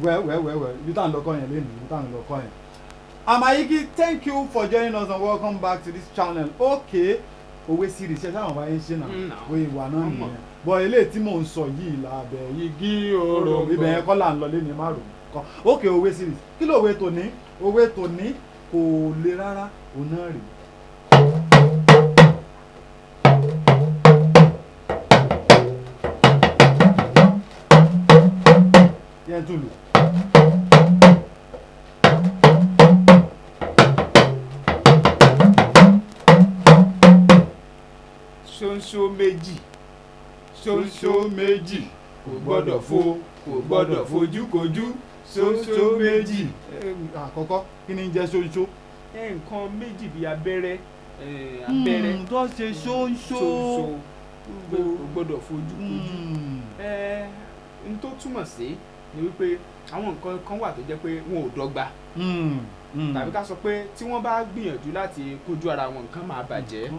Well. You don't look on your lane. You don't look on it. Ayiki, thank you for joining us and welcome back to this channel. Okay, òwe series ṣe sáwọn báyìí ń ṣe náà òwe ìwà náà nìyẹn but eléyìí tí mò ń sọ yìí làbẹ̀ igi oró ibẹ̀ yẹn kọ́ là ń lọ lé ní márùn kan. Okay, òwe series kí ló òwe tòní kò le rárá òun náà rèé. yẹn tún lò. ṣóńṣó méjì kò gbọ́dọ̀ fojúkojú ṣóńṣó méjì. àkọ́kọ́ kí ni ń jẹ́ ṣóńṣó. nǹkan méjì bíi abẹ́rẹ́ tó ṣe ṣóńṣó kò gbọ́dọ̀ fojúkojú. n tó túmọ̀ sí ni wípé àwọn nǹkan kan wà tó jẹ́ pé wọn ò dọ́gba tàbí ká sọ pé tí wọ́n bá gbìyànjú láti kojú ara wọn nǹkan máa bàjẹ́.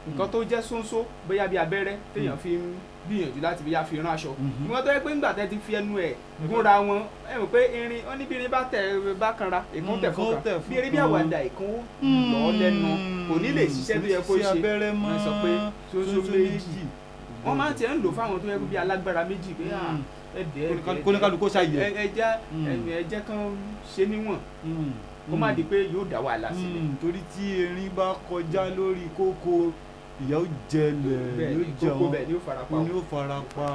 nǹkan tó jẹ́ ṣóńṣó bóyá bí abẹ́rẹ́ téèyàn fi ń gbìyànjú láti bí yá fi rán aṣọ. ìwọ́n tó yẹ pé ńgbà tẹ́ ti fi ẹnu ẹ̀ gúnra wọn ẹ mọ̀ pé irin ó ní bí irin bá kanra ìkan tẹ̀ fọ́kàn bí irin bí àwàdà ìkan lọ́ lẹ́nu kò ní lè ṣiṣẹ́ tó yẹ kó ṣe. wọ́n sọ pé ṣóńṣó méjì wọ́n máa ń tiẹ̀ ń lò fáwọn tó yẹ bí alágbára méjì pé kóníkálukú ṣàyẹ ẹ̀jẹ̀ kan ṣe níwọ̀n kó má di pé yóò dá wàhálà sílẹ̀. torí tí erin bá kọjá lórí kókó ìyá ó jẹlẹ̀ yóò jẹun ni ó fara pa.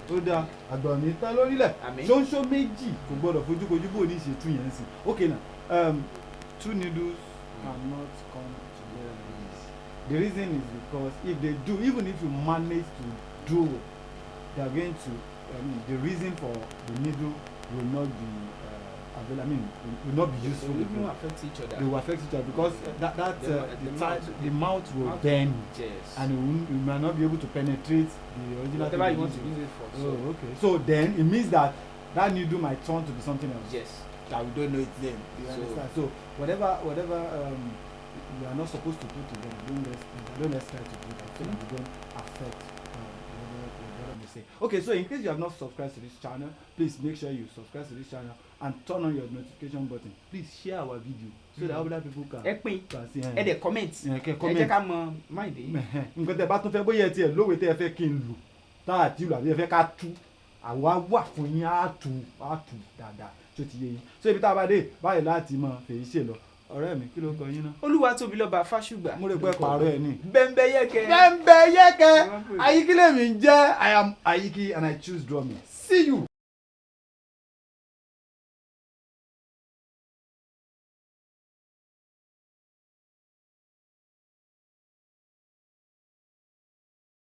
ó dáa àgbà mi tán lórílẹ̀ ṣóńṣó méjì kò gbọ́dọ̀ fojúkojú bò ní ìṣètú yẹn sí. Okay now two needles cannot come together like this. The reason is because if they do, even if you manage to do, they are going to the reason for the needle will not be will not be useful. They will affect each other. They will affect each other because the mouth will bend, and you might not be able to penetrate the original. Whatever you want to use it for. Oh, okay. So then it means that needle might turn to be something else. Yes. That we don't know its name. You understand? So whatever you are not supposed to put together, don't let's try to do that so that you don't affect. Okay, so in case you have not subscribed to this channel, please make sure you subscribe to this channel and turn on your notification button. Please share our video so that other people can see. Ẹ dẹ̀ comment. Ẹ jẹ́ ká mọ mind yìí. Nǹkan tẹ́ bá tún fẹ́ bóyá ẹ tiẹ̀ lówe tẹ́ ẹ fẹ́ kí n lò tá àti ìlú àbí ẹ fẹ́ ká tú àwa wà fún yín á tú dáadáa tó ti yé yín. So ibi tá a bá dé báyìí láti mọ fèyí ṣe lọ. Ọ̀rẹ́ mi kí ló kọ yín náà. Olúwatóbilọ́ba Fásùgbà. mo lè pẹ́ pààrọ̀ ẹ̀ ní. Bẹ́ńbẹ́yẹ́kẹ́. Ayiki lèmi ń jẹ́. I am Ayiki and I choose drumming. See you.